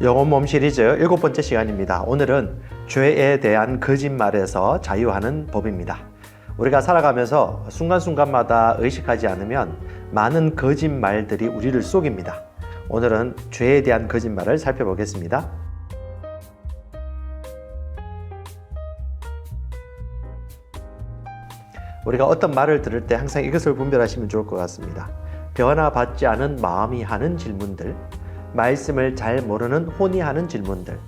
영어 몸 시리즈 7번째 시간입니다. 오늘은 죄에 대한 거짓말에서 자유하는 법입니다. 우리가 살아가면서 순간순간마다 의식하지 않으면 많은 거짓말들이 우리를 속입니다. 오늘은 죄에 대한 거짓말을 살펴보겠습니다. 우리가 어떤 말을 들을 때 항상 이것을 분별하시면 좋을 것 같습니다. 변화받지 않은 마음이 하는 질문들, 말씀을 잘 모르는 혼이 하는 질문들,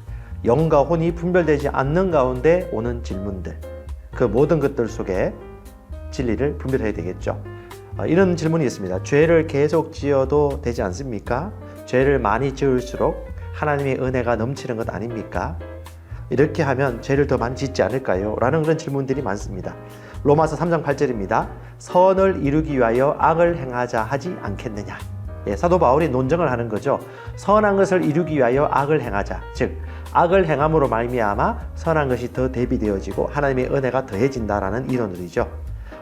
영과 혼이 분별되지 않는 가운데 오는 질문들, 그 모든 것들 속에 진리를 분별해야 되겠죠. 이런 질문이 있습니다. 죄를 계속 지어도 되지 않습니까? 죄를 많이 지을수록 하나님의 은혜가 넘치는 것 아닙니까? 이렇게 하면 죄를 더 많이 짓지 않을까요? 라는 그런 질문들이 많습니다. 로마서 3장 8절입니다. 선을 이루기 위하여 악을 행하자 하지 않겠느냐. 사도 바울이 논증을 하는 거죠. 선한 것을 이루기 위하여 악을 행하자. 즉 악을 행함으로 말미암아 선한 것이 더 대비되어지고 하나님의 은혜가 더해진다라는 이론이죠.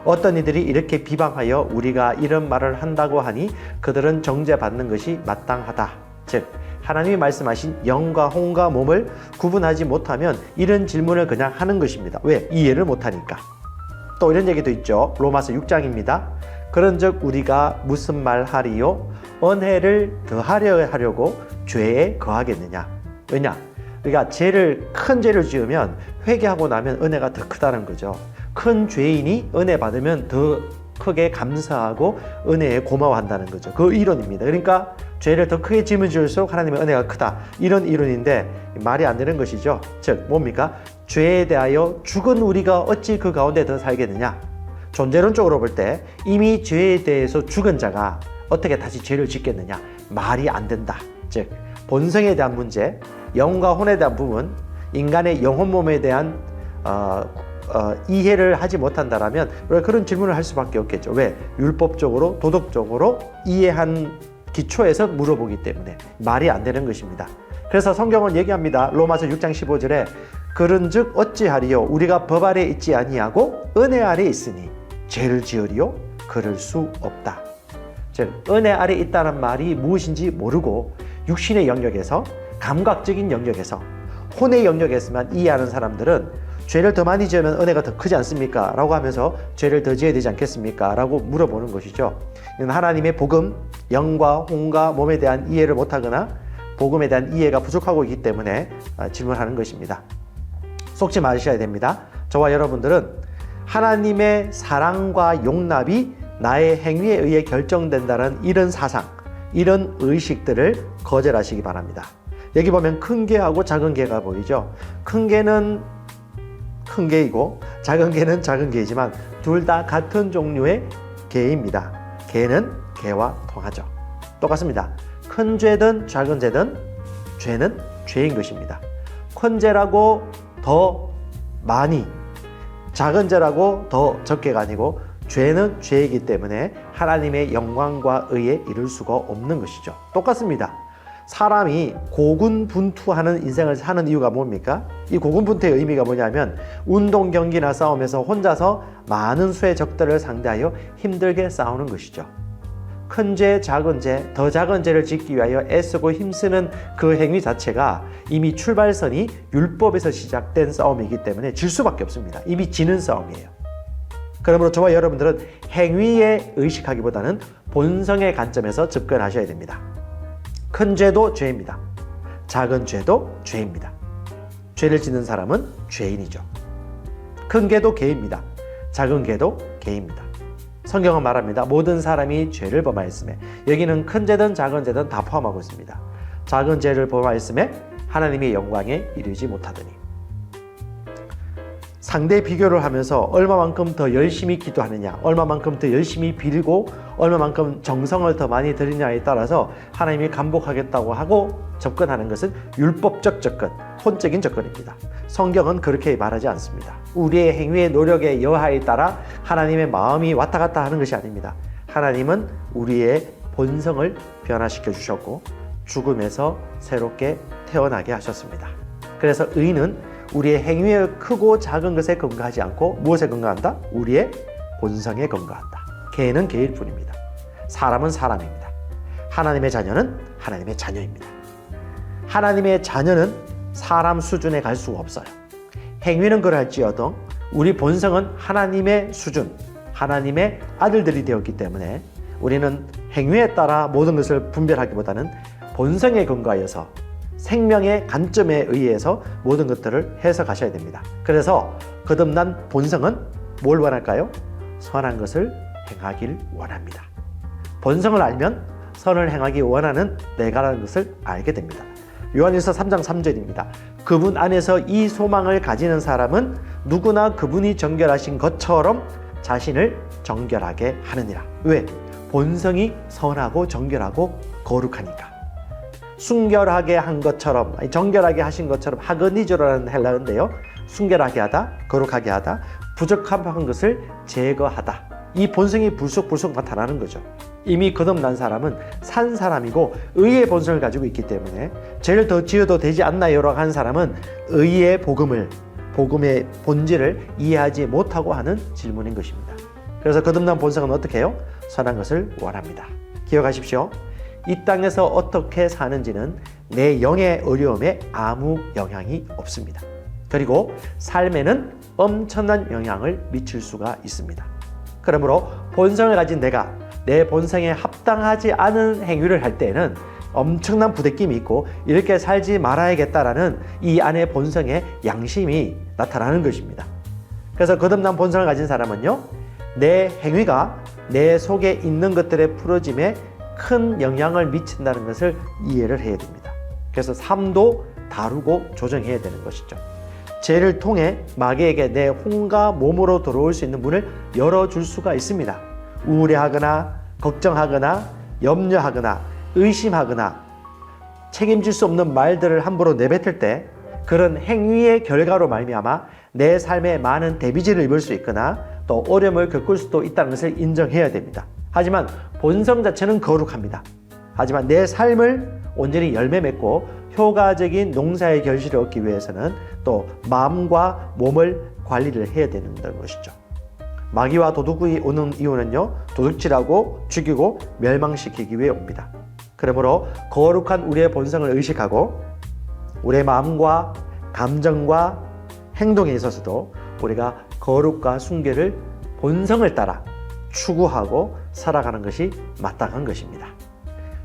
어떤 이들이 이렇게 비방하여 우리가 이런 말을 한다고 하니 그들은 정죄받는 것이 마땅하다. 즉 하나님이 말씀하신 영과 혼과 몸을 구분하지 못하면 이런 질문을 그냥 하는 것입니다. 왜? 이해를 못하니까. 또 이런 얘기도 있죠. 로마서 6장입니다. 그런즉 우리가 무슨 말 하리요? 은혜를 더하려 하려고 죄에 거하겠느냐? 왜냐? 우리가 큰 죄를 지으면 회개하고 나면 은혜가 더 크다는 거죠. 큰 죄인이 은혜 받으면 더 크게 감사하고 은혜에 고마워한다는 거죠. 그 이론입니다. 그러니까 죄를 더 크게 지으면 지을수록 하나님의 은혜가 크다. 이런 이론인데 말이 안 되는 것이죠. 즉 뭡니까? 죄에 대하여 죽은 우리가 어찌 그 가운데 더 살겠느냐? 존재론적으로 볼 때 이미 죄에 대해서 죽은 자가 어떻게 다시 죄를 짓겠느냐? 말이 안 된다. 즉 본성에 대한 문제, 영과 혼에 대한 부분, 인간의 영혼 몸에 대한 이해를 하지 못한다라면 그런 질문을 할 수밖에 없겠죠. 왜? 율법적으로 도덕적으로 이해한 기초에서 물어보기 때문에 말이 안 되는 것입니다. 그래서 성경은 얘기합니다. 로마서 6장 15절에 그런즉 어찌하리요? 우리가 법 아래 있지 아니하고 은혜 아래 있으니 죄를 지으리요? 그럴 수 없다. 즉 은혜 아래 있다는 말이 무엇인지 모르고 육신의 영역에서, 감각적인 영역에서, 혼의 영역에서만 이해하는 사람들은 죄를 더 많이 지으면 은혜가 더 크지 않습니까? 라고 하면서 죄를 더 지어야 되지 않겠습니까? 라고 물어보는 것이죠. 이건 하나님의 복음, 영과 혼과 몸에 대한 이해를 못하거나 복음에 대한 이해가 부족하고 있기 때문에 질문하는 것입니다. 속지 마셔야 됩니다. 저와 여러분들은 하나님의 사랑과 용납이 나의 행위에 의해 결정된다는 이런 사상, 이런 의식들을 거절하시기 바랍니다. 여기 보면 큰 개하고 작은 개가 보이죠. 큰 개는 큰 개이고 작은 개는 작은 개이지만 둘 다 같은 종류의 개입니다. 개는 개와 통하죠. 똑같습니다. 큰 죄든 작은 죄든 죄는 죄인 것입니다. 큰 죄라고 더 많이, 작은 죄라고 더 적게가 아니고 죄는 죄이기 때문에 하나님의 영광과 의에 이룰 수가 없는 것이죠. 똑같습니다. 사람이 고군분투하는 인생을 사는 이유가 뭡니까? 이 고군분투의 의미가 뭐냐면 운동 경기나 싸움에서 혼자서 많은 수의 적들을 상대하여 힘들게 싸우는 것이죠. 큰 죄, 작은 죄, 더 작은 죄를 짓기 위하여 애쓰고 힘쓰는 그 행위 자체가 이미 출발선이 율법에서 시작된 싸움이기 때문에 질 수밖에 없습니다. 이미 지는 싸움이에요. 그러므로 저와 여러분들은 행위에 의식하기보다는 본성의 관점에서 접근하셔야 됩니다. 큰 죄도 죄입니다. 작은 죄도 죄입니다. 죄를 짓는 사람은 죄인이죠. 큰 개도 개입니다. 작은 개도 개입니다. 성경은 말합니다. 모든 사람이 죄를 범하였으며 여기는 큰 죄든 작은 죄든 다 포함하고 있습니다. 작은 죄를 범하였으며 하나님의 영광에 이르지 못하더니 상대 비교를 하면서 얼마만큼 더 열심히 기도하느냐, 얼마만큼 더 열심히 빌고 얼마만큼 정성을 더 많이 들이냐에 따라서 하나님이 감복하겠다고 하고 접근하는 것은 율법적 접근, 혼적인 접근입니다. 성경은 그렇게 말하지 않습니다. 우리의 행위의 노력의 여하에 따라 하나님의 마음이 왔다 갔다 하는 것이 아닙니다. 하나님은 우리의 본성을 변화시켜 주셨고 죽음에서 새롭게 태어나게 하셨습니다. 그래서 의인은 우리의 행위의 크고 작은 것에 근거하지 않고 무엇에 근거한다? 우리의 본성에 근거한다. 개는 개일 뿐입니다. 사람은 사람입니다. 하나님의 자녀는 하나님의 자녀입니다. 하나님의 자녀는 사람 수준에 갈 수가 없어요. 행위는 그럴지어도 우리 본성은 하나님의 수준, 하나님의 아들들이 되었기 때문에 우리는 행위에 따라 모든 것을 분별하기보다는 본성에 근거하여서 생명의 관점에 의해서 모든 것들을 해석하셔야 됩니다. 그래서 거듭난 본성은 뭘 원할까요? 선한 것을 행하길 원합니다. 본성을 알면 선을 행하기 원하는 내가라는 것을 알게 됩니다. 요한일서 3장 3절입니다. 그분 안에서 이 소망을 가지는 사람은 누구나 그분이 정결하신 것처럼 자신을 정결하게 하느니라. 왜? 본성이 선하고 정결하고 거룩하니까. 순결하게 한 것처럼, 정결하게 하신 것처럼 하거니조라는 헬라어인데요. 순결하게 하다, 거룩하게 하다, 부적합한 것을 제거하다. 이 본성이 불쑥불쑥 나타나는 거죠. 이미 거듭난 사람은 산 사람이고 의의 본성을 가지고 있기 때문에 죄를 더 지어도 되지 않나요라고 하는 사람은 의의 복음의 본질을 이해하지 못하고 하는 질문인 것입니다. 그래서 거듭난 본성은 어떻게 해요? 선한 것을 원합니다. 기억하십시오. 이 땅에서 어떻게 사는지는 내 영의 어려움에 아무 영향이 없습니다. 그리고 삶에는 엄청난 영향을 미칠 수가 있습니다. 그러므로 본성을 가진 내가 내 본성에 합당하지 않은 행위를 할 때에는 엄청난 부대낌이 있고 이렇게 살지 말아야겠다라는 이 안의 본성의 양심이 나타나는 것입니다. 그래서 거듭난 본성을 가진 사람은요, 내 행위가 내 속에 있는 것들의 풀어짐에 큰 영향을 미친다는 것을 이해를 해야 됩니다. 그래서 삶도 다루고 조정해야 되는 것이죠. 죄를 통해 마귀에게 내 혼과 몸으로 들어올 수 있는 문을 열어줄 수가 있습니다. 우울해하거나 걱정하거나 염려하거나 의심하거나 책임질 수 없는 말들을 함부로 내뱉을 때 그런 행위의 결과로 말미암아 내 삶에 많은 데미지를 입을 수 있거나 또 어려움을 겪을 수도 있다는 것을 인정해야 됩니다. 하지만 본성 자체는 거룩합니다. 하지만 내 삶을 온전히 열매 맺고 효과적인 농사의 결실을 얻기 위해서는 또 마음과 몸을 관리를 해야 되는 것이죠. 마귀와 도둑이 오는 이유는요, 도둑질하고 죽이고 멸망시키기 위해 옵니다. 그러므로 거룩한 우리의 본성을 의식하고 우리의 마음과 감정과 행동에 있어서도 우리가 거룩과 순결을 본성을 따라 추구하고 살아가는 것이 마땅한 것입니다.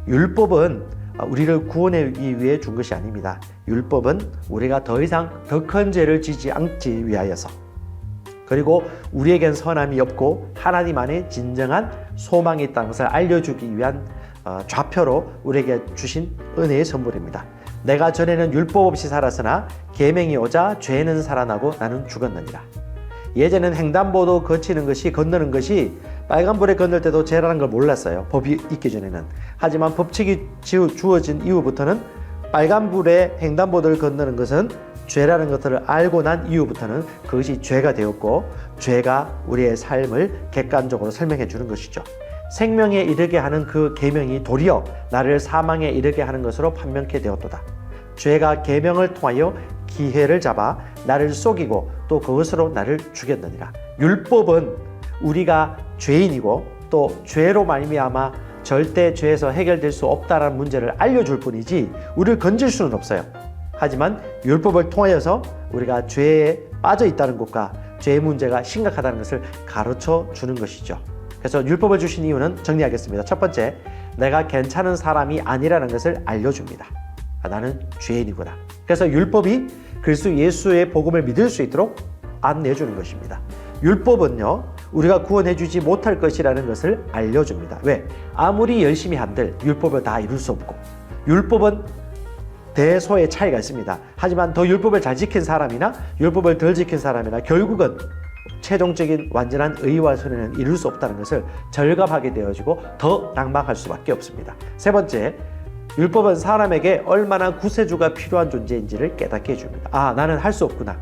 율법은 우리를 구원하기 위해 준 것이 아닙니다. 율법은 우리가 더 이상 더 큰 죄를 지지 않기 위하여서, 그리고 우리에겐 선함이 없고 하나님 안에 진정한 소망이 있다는 것을 알려주기 위한 좌표로 우리에게 주신 은혜의 선물입니다. 내가 전에는 율법 없이 살았으나 계명이 오자 죄는 살아나고 나는 죽었느니라. 예전엔 횡단보도 건너는 것이 빨간불에 건널 때도 죄라는 걸 몰랐어요. 법이 있기 전에는. 하지만 법칙이 주어진 이후부터는 빨간불에 횡단보도를 건너는 것은 죄라는 것을 알고 난 이후부터는 그것이 죄가 되었고, 죄가 우리의 삶을 객관적으로 설명해 주는 것이죠. 생명에 이르게 하는 그 계명이 도리어 나를 사망에 이르게 하는 것으로 판명케 되었도다. 죄가 계명을 통하여 기회를 잡아 나를 속이고 또 그것으로 나를 죽였느니라. 율법은 우리가 죄인이고 또 죄로 말미암아 절대 죄에서 해결될 수 없다는 문제를 알려줄 뿐이지 우리를 건질 수는 없어요. 하지만 율법을 통하여서 우리가 죄에 빠져 있다는 것과 죄의 문제가 심각하다는 것을 가르쳐 주는 것이죠. 그래서 율법을 주신 이유는 정리하겠습니다. 첫 번째, 내가 괜찮은 사람이 아니라는 것을 알려줍니다. 나는 죄인이구나. 그래서 율법이 그리스도 예수의 복음을 믿을 수 있도록 안내해 주는 것입니다. 율법은요, 우리가 구원해 주지 못할 것이라는 것을 알려줍니다. 왜? 아무리 열심히 한들 율법을 다 이룰 수 없고, 율법은 대소의 차이가 있습니다. 하지만 더 율법을 잘 지킨 사람이나 율법을 덜 지킨 사람이나 결국은 최종적인 완전한 의와 선을 이룰 수 없다는 것을 절감하게 되어지고 더 낭망할 수밖에 없습니다. 세 번째, 율법은 사람에게 얼마나 구세주가 필요한 존재인지를 깨닫게 해줍니다. 나는 할 수 없구나.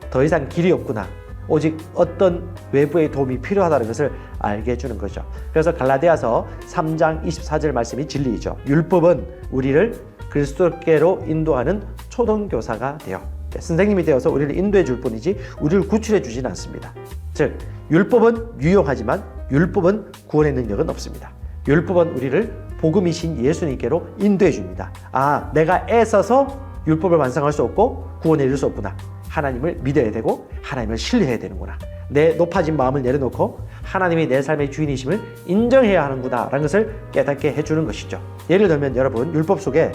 더 이상 길이 없구나. 오직 어떤 외부의 도움이 필요하다는 것을 알게 해주는 거죠. 그래서 갈라디아서 3장 24절 말씀이 진리이죠. 율법은 우리를 그리스도께로 인도하는 초등교사가 되어 선생님이 되어서 우리를 인도해 줄 뿐이지 우리를 구출해 주진 않습니다. 즉 율법은 유용하지만 율법은 구원의 능력은 없습니다. 율법은 우리를 복음이신 예수님께로 인도해 줍니다. 아, 내가 애써서 율법을 완성할 수 없고 구원에 이를 수 없구나. 하나님을 믿어야 되고 하나님을 신뢰해야 되는구나. 내 높아진 마음을 내려놓고 하나님이 내 삶의 주인이심을 인정해야 하는구나 라는 것을 깨닫게 해주는 것이죠. 예를 들면 여러분, 율법 속에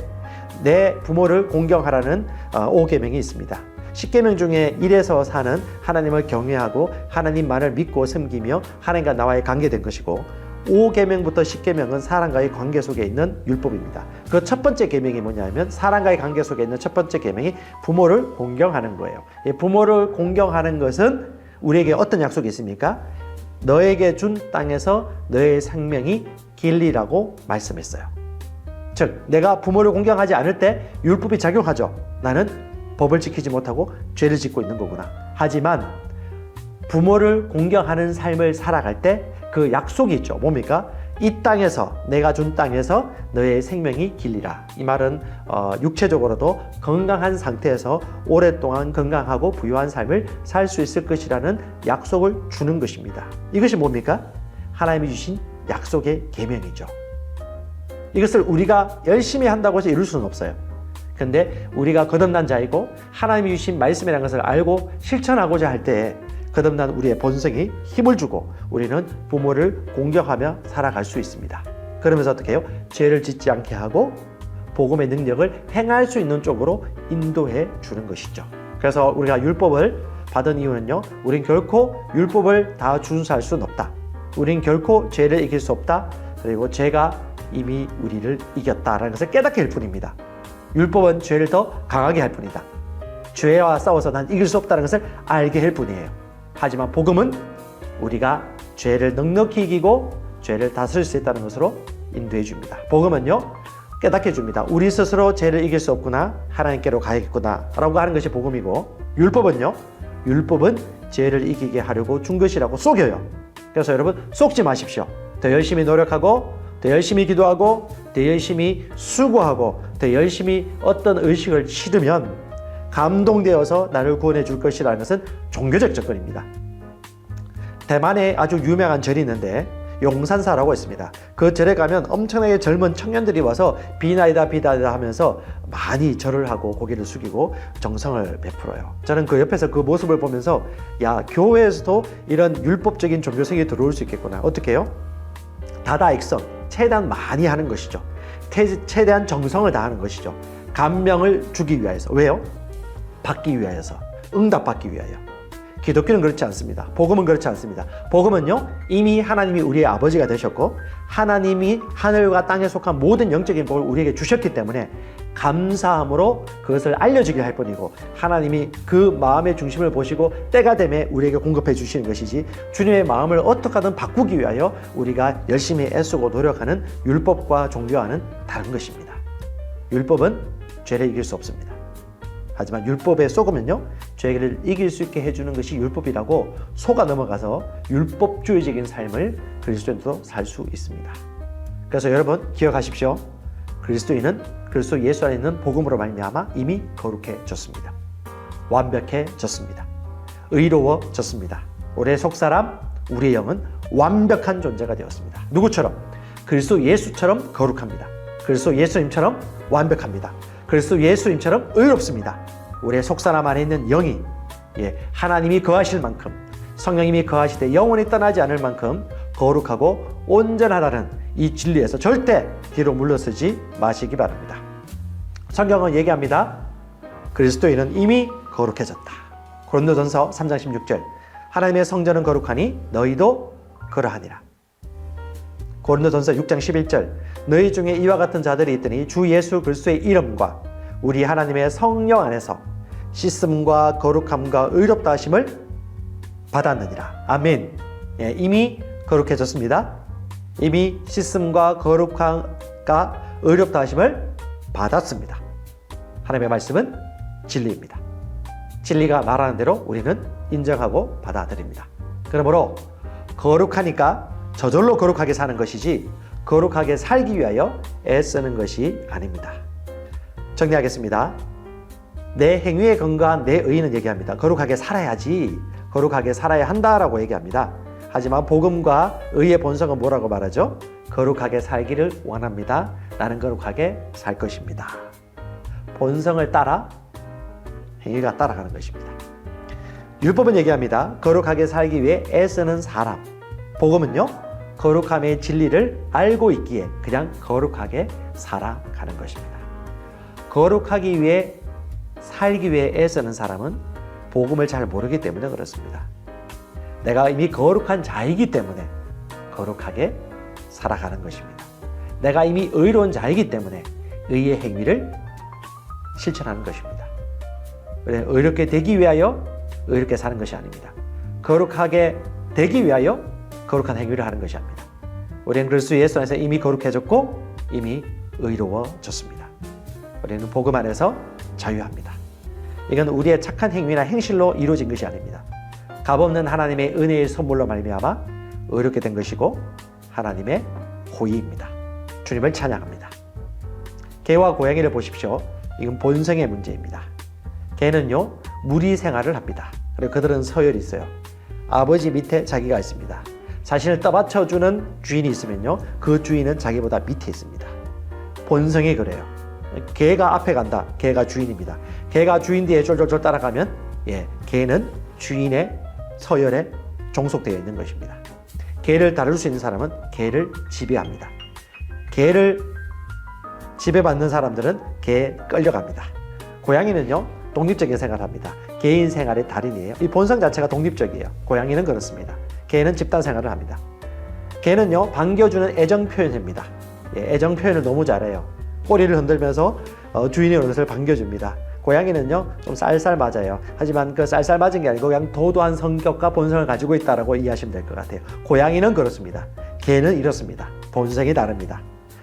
내 부모를 공경하라는 5계명이 있습니다. 10계명 중에 1에서 4는 하나님을 경외하고 하나님만을 믿고 섬기며 하나님과 나와의 관계된 것이고, 5계명부터 10계명은 사람과의 관계 속에 있는 율법입니다. 그 첫 번째 계명이 뭐냐면, 사람과의 관계 속에 있는 첫 번째 계명이 부모를 공경하는 거예요. 부모를 공경하는 것은 우리에게 어떤 약속이 있습니까? 너에게 준 땅에서 너의 생명이 길리라고 말씀했어요. 즉, 내가 부모를 공경하지 않을 때 율법이 작용하죠. 나는 법을 지키지 못하고 죄를 짓고 있는 거구나. 하지만 부모를 공경하는 삶을 살아갈 때 그 약속이 있죠. 뭡니까? 이 땅에서, 내가 준 땅에서 너의 생명이 길리라. 이 말은 육체적으로도 건강한 상태에서 오랫동안 건강하고 부유한 삶을 살 수 있을 것이라는 약속을 주는 것입니다. 이것이 뭡니까? 하나님이 주신 약속의 계명이죠. 이것을 우리가 열심히 한다고 해서 이룰 수는 없어요. 근데 우리가 거듭난 자이고 하나님이 주신 말씀이라는 것을 알고 실천하고자 할 때 거듭난 우리의 본성이 힘을 주고 우리는 부모를 공경하며 살아갈 수 있습니다. 그러면서 어떻게 해요? 죄를 짓지 않게 하고 복음의 능력을 행할 수 있는 쪽으로 인도해 주는 것이죠. 그래서 우리가 율법을 받은 이유는요, 우린 결코 율법을 다 준수할 수는 없다. 우린 결코 죄를 이길 수 없다. 그리고 죄가 이미 우리를 이겼다라는 것을 깨닫게 할 뿐입니다. 율법은 죄를 더 강하게 할 뿐이다. 죄와 싸워서 난 이길 수 없다는 것을 알게 할 뿐이에요. 하지만 복음은 우리가 죄를 넉넉히 이기고 죄를 다스릴 수 있다는 것으로 인도해 줍니다. 복음은요, 깨닫게 해줍니다. 우리 스스로 죄를 이길 수 없구나, 하나님께로 가야겠구나 라고 하는 것이 복음이고, 율법은요, 율법은 죄를 이기게 하려고 준 것이라고 속여요. 그래서 여러분, 속지 마십시오. 더 열심히 노력하고 더 열심히 기도하고 더 열심히 수고하고 더 열심히 어떤 의식을 치르면 감동되어서 나를 구원해 줄 것이라는 것은 종교적 접근입니다. 대만에 아주 유명한 절이 있는데 용산사라고 있습니다. 그 절에 가면 엄청나게 젊은 청년들이 와서 비나이다 비나이다 하면서 많이 절을 하고 고개를 숙이고 정성을 베풀어요. 저는 그 옆에서 그 모습을 보면서, 야, 교회에서도 이런 율법적인 종교성이 들어올 수 있겠구나. 어떻게 해요? 다다익성, 최대한 많이 하는 것이죠. 최대한 정성을 다하는 것이죠. 감명을 주기 위하여서. 왜요? 받기 위하여서, 응답받기 위하여. 기독교는 그렇지 않습니다. 복음은 그렇지 않습니다. 복음은요, 이미 하나님이 우리의 아버지가 되셨고 하나님이 하늘과 땅에 속한 모든 영적인 복을 우리에게 주셨기 때문에 감사함으로 그것을 알려주게 할 뿐이고, 하나님이 그 마음의 중심을 보시고 때가 되면 우리에게 공급해 주시는 것이지, 주님의 마음을 어떻게 하든 바꾸기 위하여 우리가 열심히 애쓰고 노력하는 율법과 종교와는 다른 것입니다. 율법은 죄를 이길 수 없습니다. 하지만 율법에 속으면요, 죄를 이길 수 있게 해주는 것이 율법이라고 속아 넘어가서 율법주의적인 삶을 그리스도인도 살 수 있습니다. 그래서 여러분 기억하십시오. 그리스도인은 그리스도 예수 안에 있는 복음으로 말미암아 이미 거룩해졌습니다. 완벽해졌습니다. 의로워졌습니다. 우리의 속사람, 우리의 영은 완벽한 존재가 되었습니다. 누구처럼? 그리스도 예수처럼 거룩합니다. 그리스도 예수님처럼 완벽합니다. 그리스도 예수님처럼 의롭습니다. 우리의 속사람 안에 있는 영이 하나님이 거하실 만큼, 성령님이 거하실 때 영원히 떠나지 않을 만큼 거룩하고 온전하다는 이 진리에서 절대 뒤로 물러서지 마시기 바랍니다. 성경은 얘기합니다. 그리스도인은 이미 거룩해졌다. 고린도전서 3장 16절, 하나님의 성전은 거룩하니 너희도 그러하니라. 고린도전서 6장 11절, 너희 중에 이와 같은 자들이 있더니 주 예수 그리스도의 이름과 우리 하나님의 성령 안에서 씻음과 거룩함과 의롭다 하심을 받았느니라. 아멘. 이미 거룩해졌습니다. 이미 씻음과 거룩함과 의롭다 하심을 받았습니다. 하나님의 말씀은 진리입니다. 진리가 말하는 대로 우리는 인정하고 받아들입니다. 그러므로 거룩하니까 저절로 거룩하게 사는 것이지 거룩하게 살기 위하여 애쓰는 것이 아닙니다. 정리하겠습니다. 내 행위에 근거한 내 의의는 얘기합니다. 거룩하게 살아야지, 거룩하게 살아야 한다라고 얘기합니다. 하지만 복음과 의의 본성은 뭐라고 말하죠? 거룩하게 살기를 원합니다. 나는 거룩하게 살 것입니다. 본성을 따라 행위가 따라가는 것입니다. 율법은 얘기합니다. 거룩하게 살기 위해 애쓰는 사람. 복음은요, 거룩함의 진리를 알고 있기에 그냥 거룩하게 살아가는 것입니다. 거룩하기 위해 살기 위해 애쓰는 사람은 복음을 잘 모르기 때문에 그렇습니다. 내가 이미 거룩한 자이기 때문에 거룩하게 살아가는 것입니다. 내가 이미 의로운 자이기 때문에 의의 행위를 실천하는 것입니다. 의롭게 되기 위하여 의롭게 사는 것이 아닙니다. 거룩하게 되기 위하여 거룩한 행위를 하는 것이 아닙니다. 우리는 그리스도 예수 안에서 이미 거룩해졌고 이미 의로워졌습니다. 우리는 복음 안에서 자유합니다. 이건 우리의 착한 행위나 행실로 이루어진 것이 아닙니다. 값없는 하나님의 은혜의 선물로 말미암아 의롭게 된 것이고 하나님의 호의입니다. 주님을 찬양합니다. 개와 고양이를 보십시오. 이건 본성의 문제입니다. 개는요, 무리 생활을 합니다. 그리고 그들은 서열이 있어요. 아버지 밑에 자기가 있습니다. 자신을 떠받쳐주는 주인이 있으면요, 그 주인은 자기보다 밑에 있습니다. 본성이 그래요. 개가 앞에 간다. 개가 주인입니다. 개가 주인 뒤에 쫄쫄쫄 따라가면 개는 주인의 서열에 종속되어 있는 것입니다. 개를 다룰 수 있는 사람은 개를 지배합니다. 개를 지배받는 사람들은 개에 끌려갑니다. 고양이는요, 독립적인 생활을 합니다. 개인 생활의 달인이에요. 이 본성 자체가 독립적이에요. 고양이는 그렇습니다. 개는 집단 생활을 합니다. 개는요, 반겨주는 애정 표현입니다. 애정 표현을 너무 잘해요. 꼬리를 흔들면서 주인의 옷을 반겨줍니다. 고양이는요, 좀 쌀쌀 맞아요. 하지만 그 쌀쌀 맞은 게 아니고 그냥 도도한 성격과 본성을 가지고 있다라고 이해하시면 될 것 같아요. 고양이는 그렇습니다. 개는 이렇습니다. 본성이 다릅니다.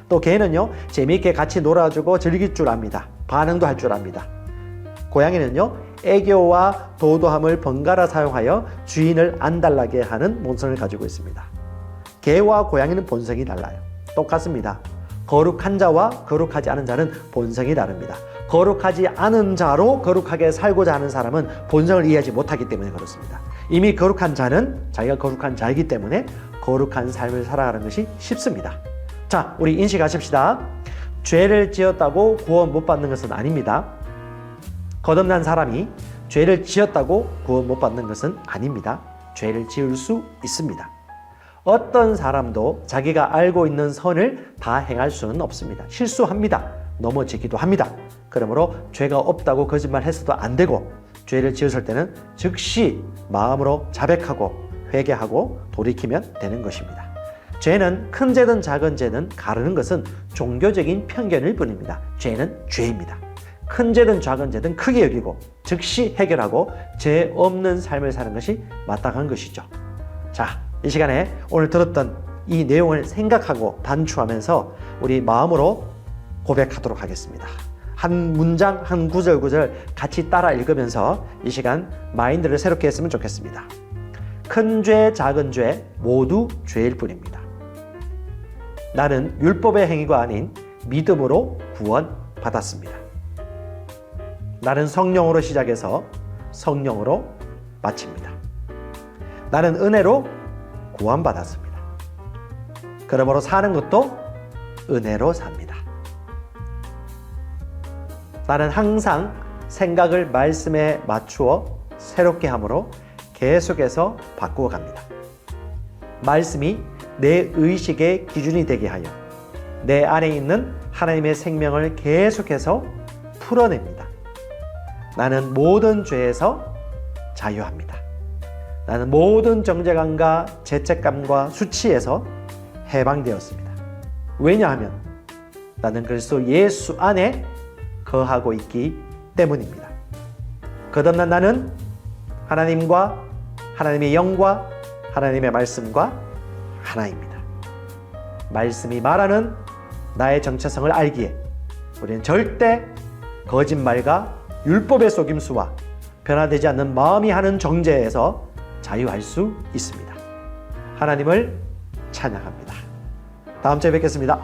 또 개는요, 재미있게 같이 놀아주고 즐길 줄 압니다. 반응도 할 줄 압니다. 고양이는요, 애교와 도도함을 번갈아 사용하여 주인을 안달나게 하는 본성을 가지고 있습니다. 개와 고양이는 본성이 달라요. 똑같습니다. 거룩한 자와 거룩하지 않은 자는 본성이 다릅니다. 거룩하지 않은 자로 거룩하게 살고자 하는 사람은 본성을 이해하지 못하기 때문에 그렇습니다. 이미 거룩한 자는 자기가 거룩한 자이기 때문에 거룩한 삶을 살아가는 것이 쉽습니다. 자, 우리 인식하십시다. 죄를 지었다고 구원 못 받는 것은 아닙니다. 거듭난 사람이 죄를 지었다고 구원 못 받는 것은 아닙니다. 죄를 지을 수 있습니다. 어떤 사람도 자기가 알고 있는 선을 다 행할 수는 없습니다. 실수합니다. 넘어지기도 합니다. 그러므로 죄가 없다고 거짓말했어도 안 되고, 죄를 지었을 때는 즉시 마음으로 자백하고 회개하고 돌이키면 되는 것입니다. 죄는 큰 죄든 작은 죄든 가르는 것은 종교적인 편견일 뿐입니다. 죄는 죄입니다. 큰 죄든 작은 죄든 크게 여기고 즉시 해결하고 죄 없는 삶을 사는 것이 마땅한 것이죠. 자, 이 시간에 오늘 들었던 이 내용을 생각하고 단추하면서 우리 마음으로 고백하도록 하겠습니다. 한 문장, 한 구절 같이 따라 읽으면서 이 시간 마인드를 새롭게 했으면 좋겠습니다. 큰 죄, 작은 죄 모두 죄일 뿐입니다. 나는 율법의 행위가 아닌 믿음으로 구원받았습니다. 나는 성령으로 시작해서 성령으로 마칩니다. 나는 은혜로 구원받았습니다. 그러므로 사는 것도 은혜로 삽니다. 나는 항상 생각을 말씀에 맞추어 새롭게 함으로 계속해서 바꾸어 갑니다. 말씀이 내 의식의 기준이 되게 하여 내 안에 있는 하나님의 생명을 계속해서 풀어냅니다. 나는 모든 죄에서 자유합니다. 나는 모든 정죄감과 죄책감과 수치에서 해방되었습니다. 왜냐하면 나는 그리스도 예수 안에 거하고 있기 때문입니다. 거듭난 나는 하나님과 하나님의 영과 하나님의 말씀과 하나입니다. 말씀이 말하는 나의 정체성을 알기에 우리는 절대 거짓말과 율법의 속임수와 변화되지 않는 마음이 하는 정죄에서 자유할 수 있습니다. 하나님을 찬양합니다. 다음 주에 뵙겠습니다.